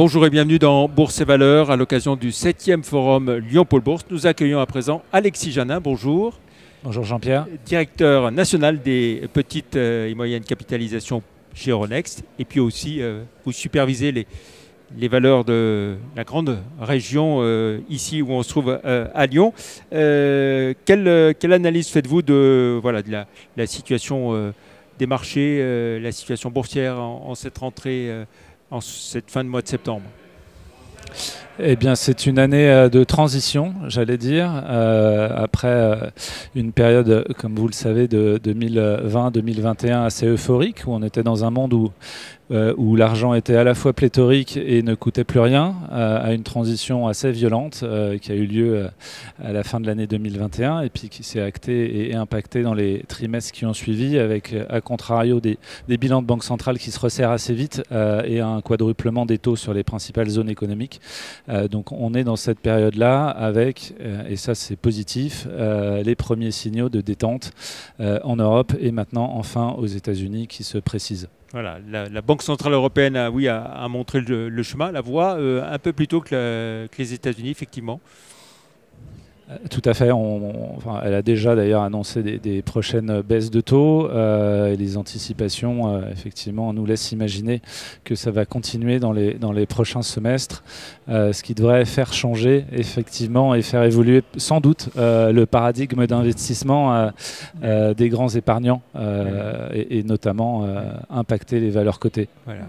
Bonjour et bienvenue dans Bourse et Valeurs à l'occasion du 7e forum Lyon-Pôle Bourse. Nous accueillons à présent Alexis Janin, bonjour. Bonjour Jean-Pierre. Directeur national des petites et moyennes capitalisations chez Euronext. Et puis aussi, vous supervisez les valeurs de la grande région ici où on se trouve à Lyon. Quelle analyse faites-vous de la situation des marchés, la situation boursière en cette rentrée en cette fin de mois de septembre? Eh bien, c'est une année de transition, j'allais dire, après une période, comme vous le savez, de 2020-2021 assez euphorique, où on était dans un monde où l'argent était à la fois pléthorique et ne coûtait plus rien, à une transition assez violente qui a eu lieu à la fin de l'année 2021 et puis qui s'est actée et impactée dans les trimestres qui ont suivi, avec à contrario des bilans de banque centrale qui se resserrent assez vite et un quadruplement des taux sur les principales zones économiques. Donc on est dans cette période-là avec, et ça c'est positif, les premiers signaux de détente en Europe et maintenant enfin aux États-Unis qui se précisent. Voilà, la Banque centrale européenne a montré le chemin, la voie, un peu plus tôt que les États-Unis, effectivement. Tout à fait. Elle a déjà d'ailleurs annoncé des prochaines baisses de taux et les anticipations effectivement nous laissent imaginer que ça va continuer dans les prochains semestres, ce qui devrait faire changer effectivement et faire évoluer sans doute le paradigme d'investissement des grands épargnants et notamment impacter les valeurs cotées. Voilà.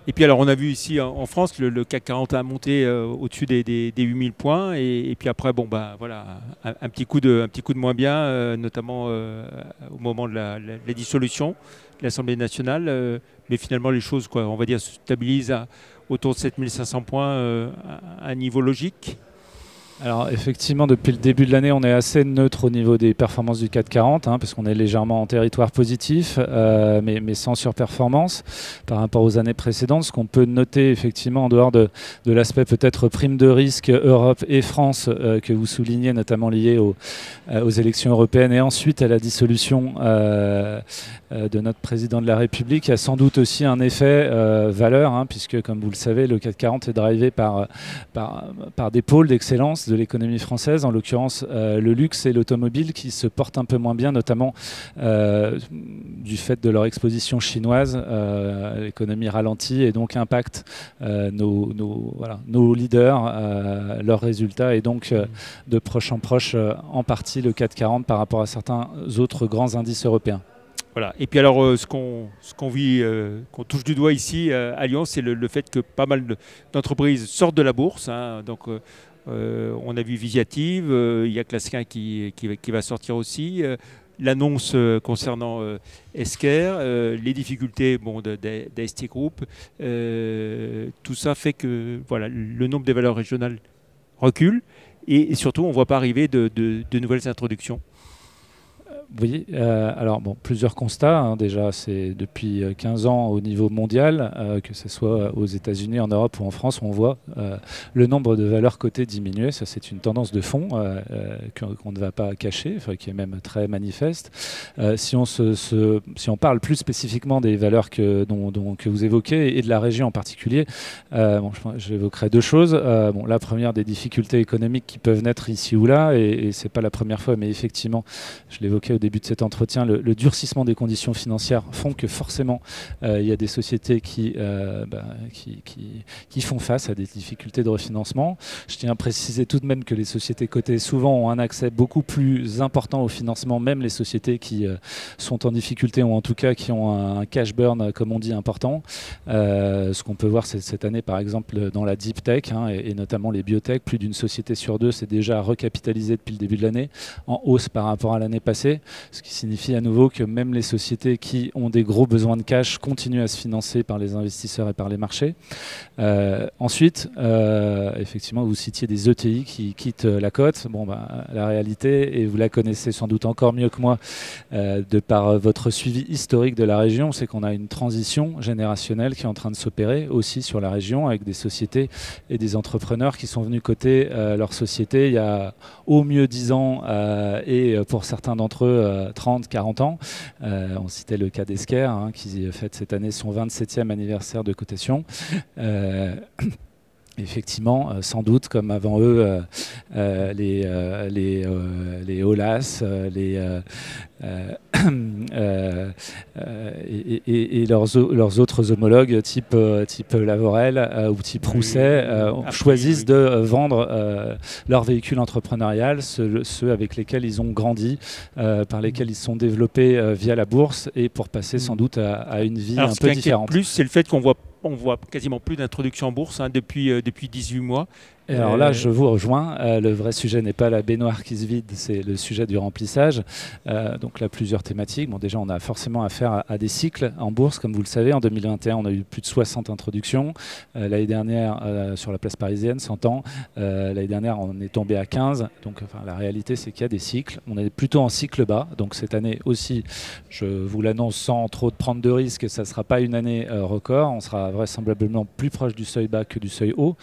Et puis alors on a vu ici en France que le CAC 40 a monté au-dessus des 8000 points et puis après un petit coup de moins bien, notamment au moment de la dissolution de l'Assemblée nationale, mais finalement les choses on va dire se stabilisent autour de 7500 points à un niveau logique. Alors effectivement, depuis le début de l'année, on est assez neutre au niveau des performances du CAC 40, parce qu'on est légèrement en territoire positif, mais sans surperformance par rapport aux années précédentes. Ce qu'on peut noter effectivement en dehors de l'aspect peut-être prime de risque Europe et France que vous soulignez, notamment lié aux élections européennes et ensuite à la dissolution de notre président de la République, il y a sans doute aussi un effet valeur, puisque comme vous le savez, le CAC 40 est drivé par des pôles d'excellence de l'économie française, en l'occurrence le luxe et l'automobile qui se portent un peu moins bien, notamment du fait de leur exposition chinoise. L'économie ralentit et donc impacte nos leaders, leurs résultats et donc de proche en proche en partie le CAC 40 par rapport à certains autres grands indices européens. Voilà. Et puis alors, ce qu'on vit, qu'on touche du doigt ici à Lyon, c'est le fait que pas mal d'entreprises sortent de la bourse. Donc, on a vu Visiative, il y a Clasquin qui va sortir aussi. L'annonce concernant Esker, les difficultés d'AST Group, tout ça fait que le nombre des valeurs régionales recule et surtout on ne voit pas arriver de nouvelles introductions. Oui, alors plusieurs constats. Déjà, c'est depuis 15 ans au niveau mondial, que ce soit aux États-Unis, en Europe ou en France, on voit le nombre de valeurs cotées diminuer. Ça, c'est une tendance de fond qu'on ne va pas cacher, qui est même très manifeste. Si on parle plus spécifiquement des valeurs que vous évoquez et de la région en particulier, j'évoquerai deux choses. La première, des difficultés économiques qui peuvent naître ici ou là, et c'est pas la première fois, mais effectivement, je l'évoquais au début de cet entretien, le durcissement des conditions financières font que forcément il y a des sociétés qui font face à des difficultés de refinancement. Je tiens à préciser tout de même que les sociétés cotées souvent ont un accès beaucoup plus important au financement, même les sociétés qui sont en difficulté ou en tout cas qui ont un cash burn, comme on dit, important. Ce qu'on peut voir cette année par exemple dans la deep tech et notamment les biotech, plus d'une société sur deux s'est déjà recapitalisée depuis le début de l'année, en hausse par rapport à l'année passée. Ce qui signifie à nouveau que même les sociétés qui ont des gros besoins de cash continuent à se financer par les investisseurs et par les marchés. Ensuite, effectivement, vous citiez des ETI qui quittent la cote. La réalité, et vous la connaissez sans doute encore mieux que moi, de par votre suivi historique de la région, c'est qu'on a une transition générationnelle qui est en train de s'opérer aussi sur la région, avec des sociétés et des entrepreneurs qui sont venus coter leur société il y a au mieux 10 ans et pour certains d'entre eux 30, 40 ans. On citait le cas d'Esker qui fête cette année son 27e anniversaire de cotation. Effectivement, sans doute, comme avant eux, les Olas, et leurs autres homologues type Lavorel ou type Rousset choisissent de vendre leurs véhicules entrepreneuriales, ceux avec lesquels ils ont grandi, par lesquels ils sont développés via la bourse, et pour passer sans doute à une vie un peu différente. Plus, c'est le fait qu'on voit quasiment plus d'introduction en bourse depuis 18 mois. Et alors là, je vous rejoins. Le vrai sujet n'est pas la baignoire qui se vide, c'est le sujet du remplissage. Donc là, plusieurs thématiques. Bon, déjà, on a forcément affaire à des cycles en bourse. Comme vous le savez, en 2021, on a eu plus de 60 introductions. L'année dernière, sur la place parisienne, 100 ans. L'année dernière, on est tombé à 15. Donc la réalité, c'est qu'il y a des cycles. On est plutôt en cycle bas. Donc cette année aussi, je vous l'annonce sans trop de prendre de risques, ça ne sera pas une année record. On sera vraisemblablement plus proche du seuil bas que du seuil haut.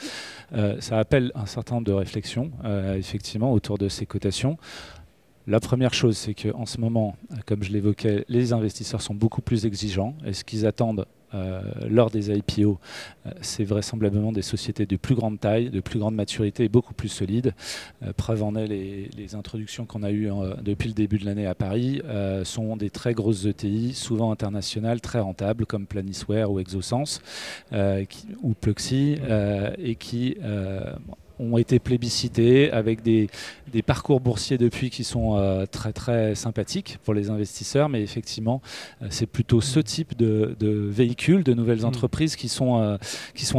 Ça appelle un certain nombre de réflexions, effectivement, autour de ces cotations. La première chose, c'est qu'en ce moment, comme je l'évoquais, les investisseurs sont beaucoup plus exigeants. Et ce qu'ils attendent lors des IPO, c'est vraisemblablement des sociétés de plus grande taille, de plus grande maturité et beaucoup plus solides. Preuve en est, les introductions qu'on a eues depuis le début de l'année à Paris sont des très grosses ETI, souvent internationales, très rentables, comme Planisware ou Exosens ou Pluxee, et qui ont été plébiscités avec des parcours boursiers depuis qui sont très très sympathiques pour les investisseurs, mais effectivement c'est plutôt ce type de véhicules, de nouvelles entreprises qui sont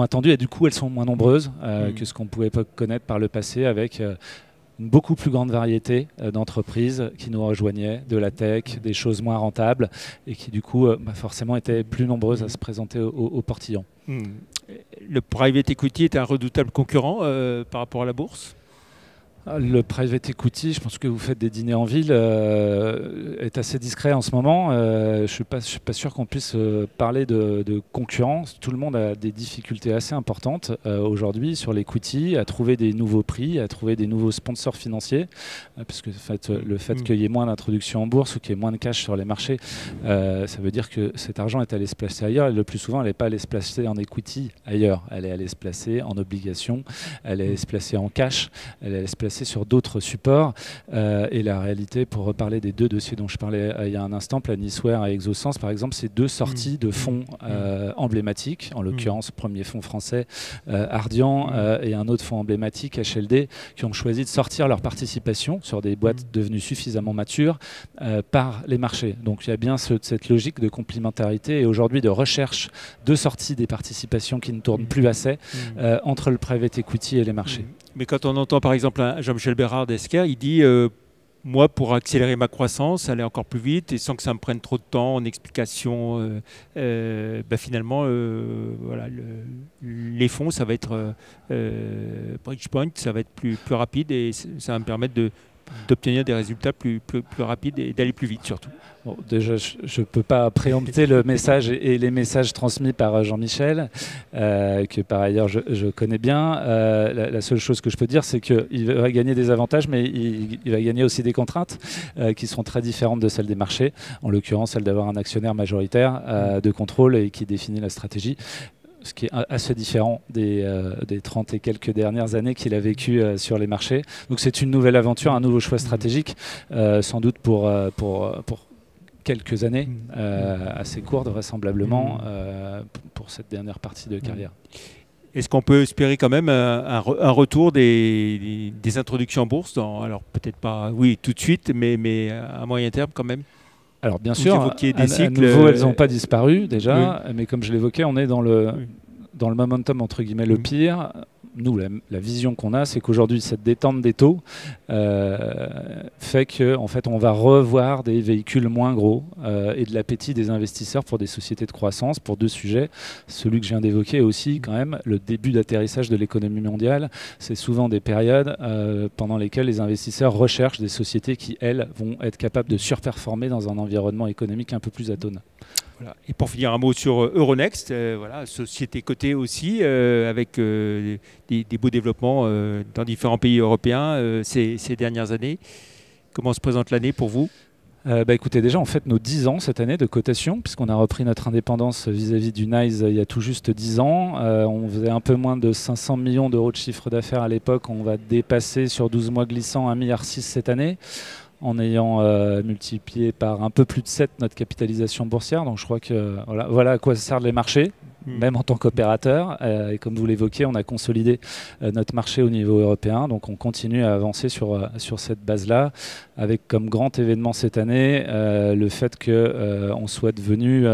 attendues, et du coup elles sont moins nombreuses que ce qu'on pouvait connaître par le passé, avec une beaucoup plus grande variété d'entreprises qui nous rejoignaient, de la tech, des choses moins rentables, et qui du coup forcément étaient plus nombreuses à se présenter au portillon. Le private equity est un redoutable concurrent par rapport à la bourse ? Le private equity, je pense que vous faites des dîners en ville, est assez discret en ce moment. Je ne suis pas sûr qu'on puisse parler de concurrence. Tout le monde a des difficultés assez importantes aujourd'hui sur l'equity, à trouver des nouveaux prix, à trouver des nouveaux sponsors financiers. Parce que le fait qu'il y ait moins d'introduction en bourse ou qu'il y ait moins de cash sur les marchés, ça veut dire que cet argent est allé se placer ailleurs. Et le plus souvent, elle n'est pas allée se placer en equity ailleurs. Elle est allée se placer en obligations, elle est allée se placer en cash, elle est allée se placer sur d'autres supports, et la réalité, pour reparler des deux dossiers dont je parlais il y a un instant, Planisware et Exosens par exemple, c'est deux sorties de fonds emblématiques, en l'occurrence premier fonds français Ardian, et un autre fonds emblématique HLD, qui ont choisi de sortir leur participation sur des boîtes devenues suffisamment matures par les marchés. Donc il y a bien cette logique de complémentarité et aujourd'hui de recherche de sortie des participations qui ne tournent plus assez entre le private equity et les marchés. Mais quand on entend par exemple Jean-Michel Bérard d'Esquerre, il dit moi, pour accélérer ma croissance, aller encore plus vite et sans que ça me prenne trop de temps en explication, finalement, voilà, les fonds, ça va être Bridgepoint, ça va être plus rapide et ça va me permettre d'obtenir des résultats plus rapides et d'aller plus vite surtout. Bon, déjà, je ne peux pas préempter le message et les messages transmis par Jean-Michel, que par ailleurs je connais bien. La seule chose que je peux dire, c'est qu'il va gagner des avantages, mais il va gagner aussi des contraintes qui sont très différentes de celles des marchés. En l'occurrence, celle d'avoir un actionnaire majoritaire de contrôle et qui définit la stratégie. Ce qui est assez différent des 30 et quelques dernières années qu'il a vécu sur les marchés. Donc c'est une nouvelle aventure, un nouveau choix stratégique, sans doute pour quelques années, assez courtes vraisemblablement, pour cette dernière partie de carrière. Est-ce qu'on peut espérer quand même un retour des introductions en bourse alors peut-être pas tout de suite, mais à moyen terme quand même? Alors bien sûr, à nouveau, elles n'ont pas disparu déjà, mais comme je l'évoquais, on est dans le momentum, entre guillemets, le pire. Nous, la vision qu'on a, c'est qu'aujourd'hui, cette détente des taux fait qu'en fait, on va revoir des véhicules moins gros et de l'appétit des investisseurs pour des sociétés de croissance, pour deux sujets. Celui que je viens d'évoquer aussi, quand même, le début d'atterrissage de l'économie mondiale. C'est souvent des périodes pendant lesquelles les investisseurs recherchent des sociétés qui, elles, vont être capables de surperformer dans un environnement économique un peu plus atone. Voilà. Et pour finir, un mot sur Euronext, voilà, société cotée aussi, avec des beaux développements dans différents pays européens ces dernières années. Comment se présente l'année pour vous ? Écoutez, déjà on fête nos 10 ans cette année de cotation, puisqu'on a repris notre indépendance vis-à-vis du NYSE il y a tout juste 10 ans. On faisait un peu moins de 500 millions d'euros de chiffre d'affaires à l'époque. On va dépasser sur 12 mois glissants 1,6 milliard cette année, en ayant multiplié par un peu plus de 7 notre capitalisation boursière. Donc je crois que voilà à quoi servent les marchés, même en tant qu'opérateur. Et comme vous l'évoquiez, on a consolidé notre marché au niveau européen. Donc on continue à avancer sur cette base-là, avec comme grand événement cette année le fait qu'on soit devenu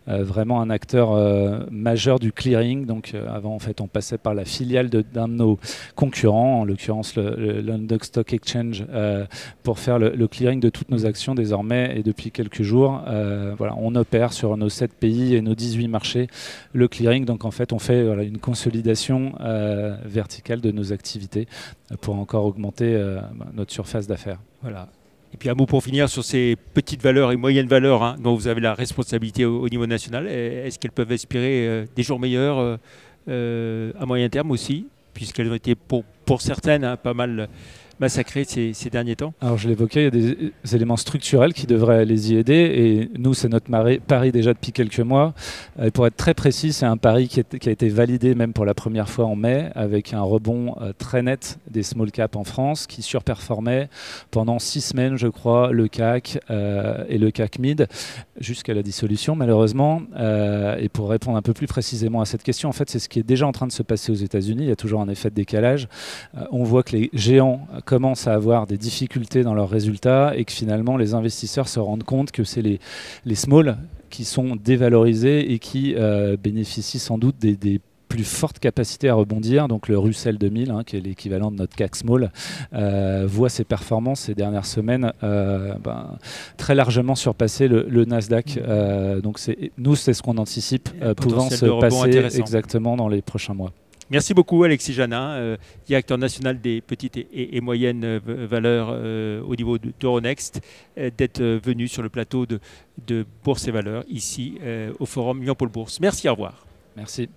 vraiment un acteur majeur du clearing. Donc avant, en fait, on passait par la filiale d'un de nos concurrents, en l'occurrence le London Stock Exchange, pour faire le clearing de toutes nos actions désormais. Et depuis quelques jours, on opère sur nos 7 pays et nos 18 marchés le clearing. Donc en fait, on fait une consolidation verticale de nos activités pour encore augmenter notre surface d'affaires. Voilà. Et puis un mot pour finir sur ces petites valeurs et moyennes valeurs dont vous avez la responsabilité au niveau national. Est-ce qu'elles peuvent aspirer des jours meilleurs à moyen terme aussi, puisqu'elles ont été pour certaines pas mal massacrées ces derniers temps? Alors je l'évoquais, il y a des éléments structurels qui devraient les y aider, et nous c'est notre pari déjà depuis quelques mois. Et pour être très précis, c'est un pari qui a été validé même pour la première fois en mai, avec un rebond très net des small caps en France, qui surperformaient pendant 6 semaines je crois le CAC et le CAC Mid, jusqu'à la dissolution malheureusement. Et pour répondre un peu plus précisément à cette question, en fait c'est ce qui est déjà en train de se passer aux États-Unis. Il y a toujours un effet de décalage. On voit que les géants commencent à avoir des difficultés dans leurs résultats, et que finalement les investisseurs se rendent compte que c'est les small qui sont dévalorisés et qui bénéficient sans doute des plus fortes capacités à rebondir. Donc le Russell 2000, qui est l'équivalent de notre CAC Small, voit ses performances ces dernières semaines très largement surpasser le Nasdaq. Donc nous, c'est ce qu'on anticipe pouvant se passer exactement dans les prochains mois. Merci beaucoup Alexis Janin, directeur national des petites et moyennes valeurs au niveau d'Euronext, d'être venu sur le plateau de Bourse et Valeurs ici au forum Lyon Pôle Bourse. Merci, au revoir. Merci.